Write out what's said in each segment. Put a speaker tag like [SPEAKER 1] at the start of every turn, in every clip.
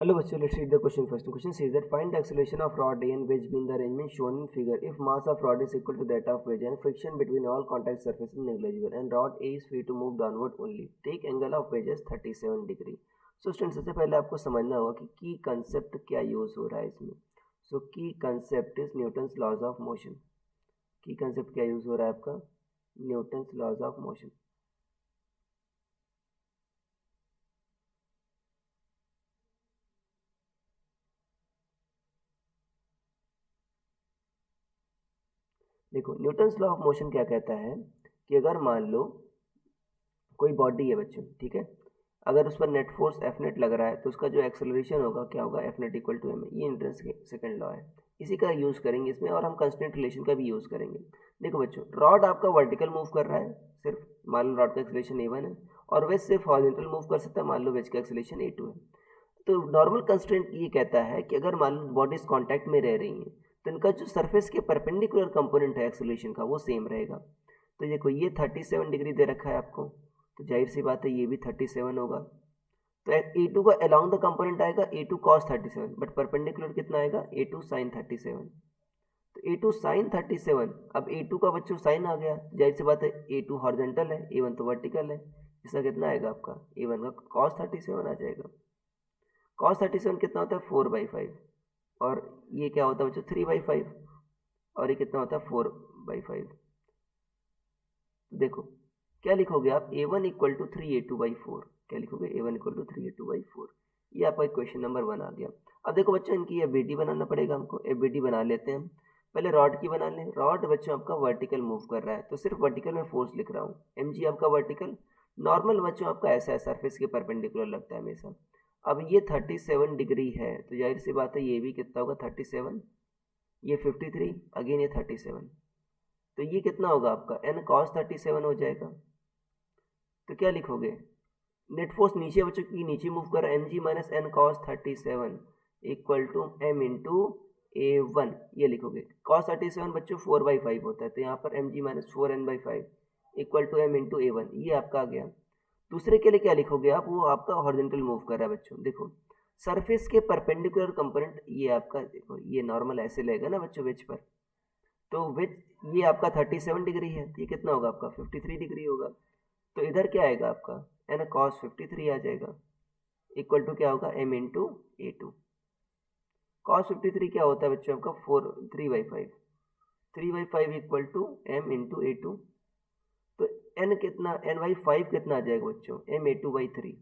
[SPEAKER 1] Hello, bachcho, let's read the question first. The question says that find the acceleration of rod A and wedge B in the arrangement shown in figure if mass of rod is equal to that of wedge and friction between all contact surfaces is negligible and rod A is free to move downward only. Take angle of wedge as 37 degree. So student सबसे पहले आपको समझना होगा कि की concept क्या use हो रहा है इसमें. So key concept is Newton's laws of motion. Key concept क्या यूज हो रहा है आपका? Newton's laws of motion. देखो न्यूटन्स लॉ ऑफ मोशन क्या कहता है कि अगर मान लो कोई बॉडी है बच्चों, ठीक है, अगर उस पर नेट फोर्स एफ नेट लग रहा है तो उसका जो एक्सेलरेशन होगा क्या होगा? F net equal to M. ये न्यूटन्स के सेकंड लॉ है, इसी का यूज़ करेंगे इसमें और हम कंस्टेंट रिलेशन का भी यूज़ करेंगे. देखो बच्चों, रॉड आपका वर्टिकल मूव कर रहा है, सिर्फ मान लो रॉड का एक्सेलरेशन ए1 है, और वेज सिर्फ हॉरिजॉन्टल मूव कर सकता है, मान लो वेज का एक्सेलरेशन ए2 है. तो नॉर्मल कंस्ट्रेंट ये कहता है कि अगर मान लो बॉडीज कांटेक्ट में रह रही हैं तो इनका जो सरफेस के परपेंडिकुलर कंपोनेंट है एक्सेलरेशन का वो सेम रहेगा. तो देखो ये 37 डिग्री दे रखा है आपको, तो जाहिर सी बात है ये भी 37 होगा. तो ए टू का अलॉन्ग द कंपोनेंट आएगा ए2 कॉस 37, बट परपेंडिकुलर कितना आएगा? ए2 साइन 37. तो ए2 साइन 37, अब ए2 का बच्चों साइन आ गया, जाहिर सी बात है ए2 हॉरिजॉन्टल है, ए1 तो वर्टिकल है, इसका कितना आएगा आपका? ए1 का कॉस 37 आ जाएगा. कॉस 37 कितना होता है? 4/5. और ये क्या होता है बच्चों? 3/5. और ये कितना होता है? 4/5. देखो क्या लिखोगे आप? a1 equal to 3a2/4. क्या लिखोगे? a1 equal to 3a2/4. ये आपका क्वेश्चन नंबर 1 आ गया. अब देखो बच्चों इनकी एफबीटी बनाना पड़ेगा हमको. एफबीटी बना लेते हैं हम. पहले रॉड की बना लें. रॉड बच्चों आपका वर्टिकल मूव कर रहा है तो सिर्फ वर्टिकल में फोर्स लिख रहा हूँ. mg आपका वर्टिकल. नॉर्मल बच्चों आपका ऐसा है, सरफेस के परपेंडिकुलर लगता है हमेशा. अब ये 37 डिग्री है तो जाहिर सी बात है ये भी कितना होगा? 37. ये 53, अगेन ये 37. तो ये कितना होगा आपका? n cos 37 हो जाएगा. तो क्या लिखोगे? नेट फोर्स नीचे बच्चों की नीचे मूव कर रहा है, mg minus N cos 37 equal to m into a1. ये लिखोगे. cos 37 बच्चों 4/5 होता है, तो यहाँ पर mg minus 4n/5 equal to m into a1. ये आपका आ गया. दूसरे के लिए क्या लिखोगे आप? वो आपका हॉरिजॉन्टल मूव कर रहा है बच्चों. देखो सरफेस के परपेंडिकुलर कंपोनेंट ये आपका, देखो ये नॉर्मल ऐसे लगेगा ना बच्चों वेज पर, तो वेज ये आपका 37 डिग्री है, तो ये कितना होगा आपका? 53 डिग्री होगा. तो इधर क्या आएगा आपका? एन कॉस 53 आ जाएगा इक्वल टू क्या होगा? M into A2. कॉस 53 क्या होता है बच्चों आपका? 3/5. 3/5 इक्वल टू एम इंटू ए2. तो एन कितना? n/5 कितना आ जाएगा बच्चों? m a2/3.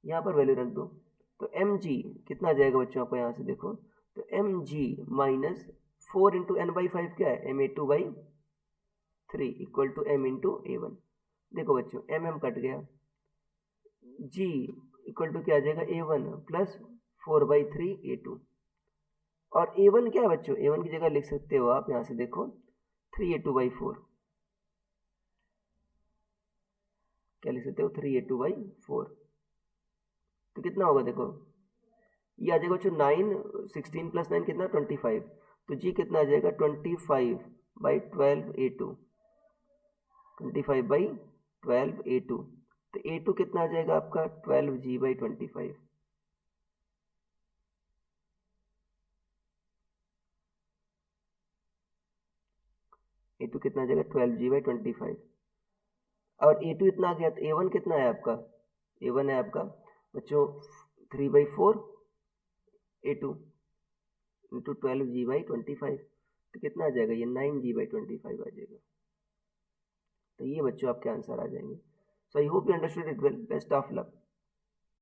[SPEAKER 1] यहाँ पर वैल्यू रख दो. तो एम जी कितना आ जाएगा बच्चों आपको? यहाँ से देखो तो M G minus 4 into n/5 क्या है? ma2/3 equal to m into a1. देखो बच्चों एम कट गया, जी इक्वल टू क्या आ जाएगा? a1 plus 4/3 a2. और a1 क्या है बच्चों? a1 की जगह लिख सकते हो आप यहाँ से देखो 3a2/4. क्या लिख सकते हो? 3a2/4. तो कितना होगा? देखो ये आ जाएगा बच्चों 9, 16 प्लस 9 कितना? 25. तो जी कितना आ जाएगा? 25/12 a2. 25/12 a2. तो a2 कितना आ जाएगा आपका? 12g/25. a2 कितना आ जाएगा? 12g/25. और a2 इतना आ गया, तो a1 कितना है आपका? a1 है आपका बच्चों 3/4 a2 इंटू 12g/25. तो कितना आ जाएगा? ये 9g/25 आ जाएगा. तो ये बच्चों आपके आंसर आ जाएंगे. So I hope you understood it well. Best of luck.